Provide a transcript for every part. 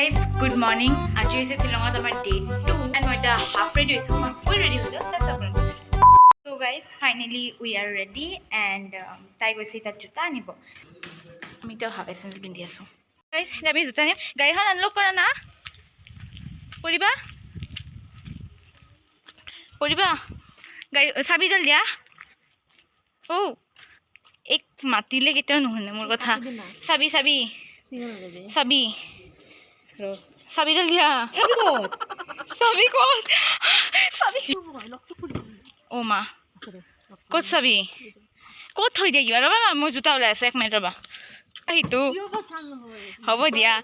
guys, good morning. Aji is Shillong on my day 2 and my half ready so I'm full ready with it. So guys, finally we are ready and tai goise ta juta anibo. Ami to have essential pindi asu. Guys, jabi juta ni gari hon unlock kora na. Poriba? Gari sabi dal dia. Oh. Ek matile ketao nohone mor kotha. Sabi dal dia. Sabi Oh ma. Kot sabi. Kot thoi dia yara ba mo juta ola ase 1 minute roba. Ahi tu. Hobo dia.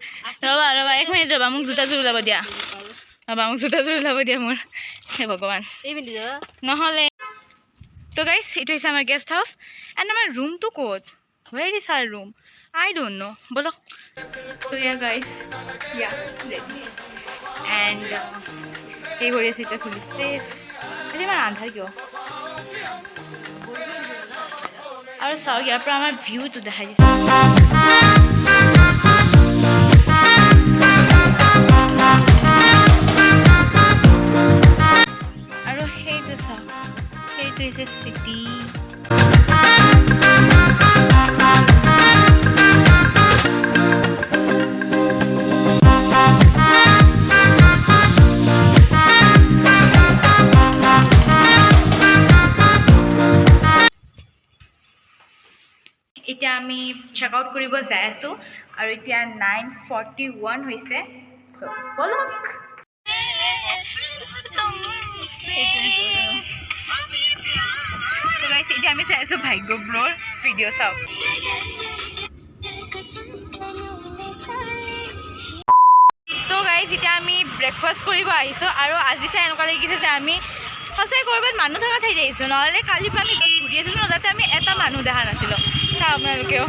Roba 1 minute roba muk juta juru labo dia. Roba muk juta juru labo dia mor. He bhagwan. Ei bindi ja. Nohole. So guys, it is our guest house and our room to code. Where is our room? I don't know. Bolo. So yeah guys, yeah, and hey, what is it? The police state. I don't know kyo. Aur saw here पर हमारा view तो देखा जिस. Aur hey तो saw. Hey तो इसे city. এতিয়া আমি check out কৰিব যাই আছো আৰু এতিয়া 9:41 হৈছে সো বলক তো গাইস এতিয়া আমি চাই আছো ভাগ্য ব্লৰ ভিডিও চাও তো গাইস এতিয়া আমি ব্ৰেকফাষ্ট কৰিব আহিছো আৰু আজি চাই এনেকুৱা লাগিছে যে আমি সঁচাই কৰবাত মানুহ থকা ঠাইত আহিছো নহলে কালি পৰা আমি ঘূৰি আছিলো ন তাতে আমি এটা মানুহ দেখা নাছিলো চাও আপোনালোকেও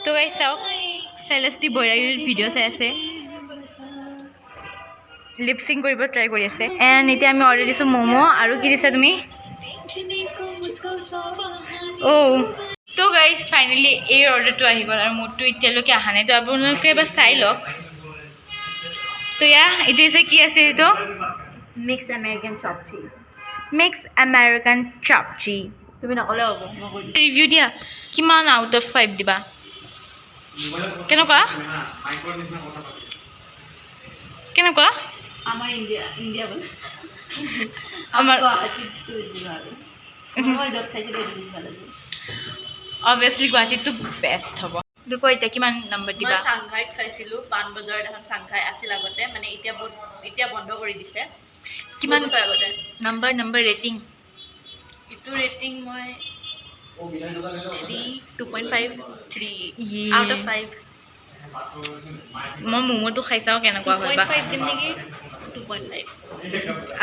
তো গাইস চাওক সেলেস্টি বৈৰাগীৰ ভিডিও চাই আছে লিপসিং কৰিব ট্ৰাই কৰি আছে এণ্ড এতিয়া আমি অৰ্ডাৰ দিছো মমো আৰু কি দিছা তুমি Oh, so guys, finally, air order to ahi gola. Mood to it loke ahane. To apnaloke ba sai log. So yeah, it is a ki ase to mixed American chopped cheese. Mixed American chopped cheese. Tumi na kole hobo. Review dia. Kiman out of 5 diba? Kenoka? Kenoka? Amar India bol. Amar obviously Guwahati to best hobo দেখো এটা কিমান number দিবা মই Shanghai খাইছিলো পান বজাৰ এখন Shanghai আছিল আগতে মানে এতিয়া বন্ধ কৰি দিছে কিমান বছৰ আগতে নাম্বাৰ ৰেটিং ইটো ৰেটিং মই 2.5 3 out of 5 মই মোমোটো খাইছাও কেনেকুৱা হয় বা 2.5 দিম নেকি 2.5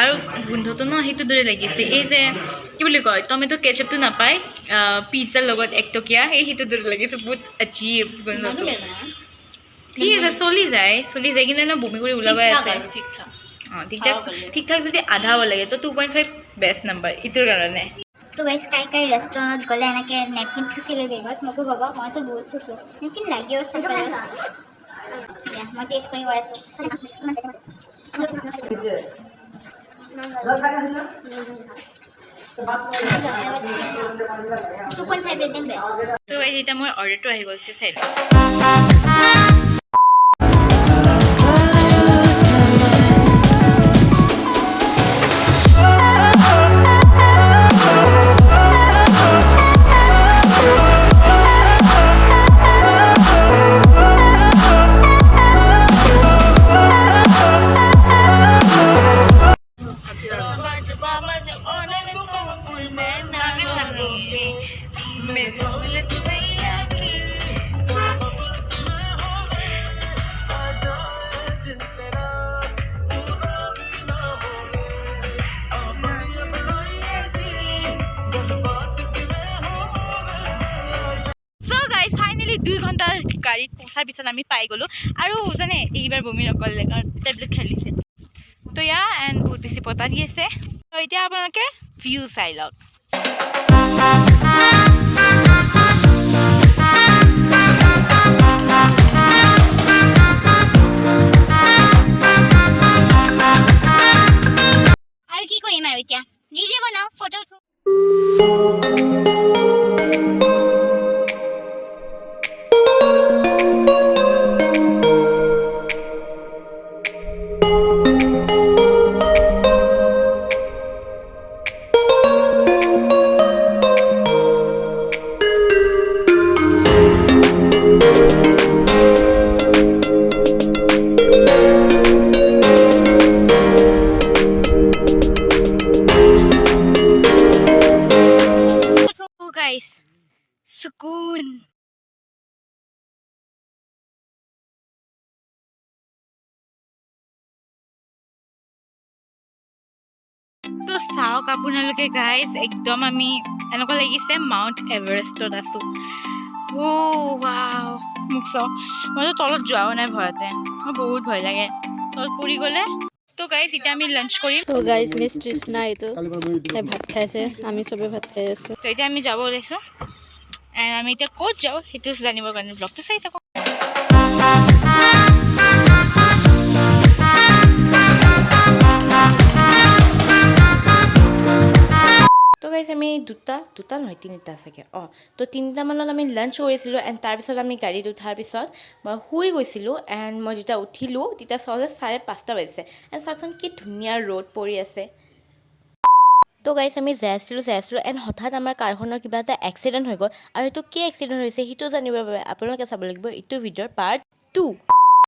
আৰু গুন্ধটো ন হেতু দৰে লাগিছে এই যে কি বুলি কয় টমেটো কেচাপটো নাপায় পিজ্জাৰ লগত একটকিয়া এই হেতু দৰে লাগিছে বহুত আজীব গুন্ধটো ঠিক আছে চলি যায় কিনে ন বমি কৰি ওলাবাই আছে ঠিক ঠাক যদি আধা হ'ব লাগে তো 2.5 বেষ্ট নাম্বাৰ ইটোৰ কাৰণে तो गाइस काई रेस्टोरेंट गले एनाके नैपकिन खुसिले बेगत मको बाबा म तो बहुत खुश हूं लेकिन लागियो से या म टेस्ट करि वाइस 2.5 रेटिंग दे तो गाइस এটা মোৰ অৰ্ডাৰটো আহি গৈছে চাই দুই ঘণ্টাৰ গাড়ীত পৌঁছাৰ পিছত আমি পাই গ'লো আৰু জানে এইবাৰ বমি নকৰিলে কাৰণ টেবলেট খাই লৈছে তো ইয়া এণ্ড বহুত বেছি বতাহ দি আছে তো এতিয়া আপোনালোকে ভিউ চাই লওক আৰু কি কৰিম আৰু এতিয়া ৰিলে বনাওঁ ফটো উঠো গাইস সুকুন তো চাওক আপোনালোকে গাইজ একদম আমি এনেকুৱা লাগিছে মাউণ্ট এভাৰেষ্টত আছোঁ ৱাও মোক চাওক মইতো তলত যোৱাও নাই ভয়তে মোৰ বহুত ভয় লাগে তলত পৰি গ'লে তো গাইজ এতিয়া আমি লাঞ্চ কৰিম তো গাইজ মিছ তৃষ্ণা এইটো তাই ভাত খাইছে আমি চবে ভাত খাই আছোঁ তো এতিয়া আমি যাব ওলাইছোঁ এণ্ড আমি এতিয়া ক'ত যাওঁ সেইটো জানিবৰ কাৰণে ব্লগটো চাই থাকোঁ তো গাইজ আমি দুটা নহয় তিনিটা চাগে তো তিনিটামানত আমি লাঞ্চ কৰিছিলোঁ এণ্ড তাৰপিছত আমি গাড়ীত উঠাৰ পিছত মই শুই গৈছিলোঁ এণ্ড মই যেতিয়া উঠিলোঁ তেতিয়া চাওঁ যে 5:30 বাজিছে এণ্ড চাওকচোন কি ধুনীয়া ৰ'দ পৰি আছে তো গাইজ আমি যাই আছিলোঁ এণ্ড হঠাৎ আমাৰ কাৰখনৰ কিবা এটা এক্সিডেণ্ট হৈ গ'ল আৰু সেইটো কি এক্সিডেণ্ট হৈছে সেইটো জানিবৰ বাবে আপোনালোকে চাব লাগিব এইটো ভিডিঅ'ৰ পাৰ্ট 2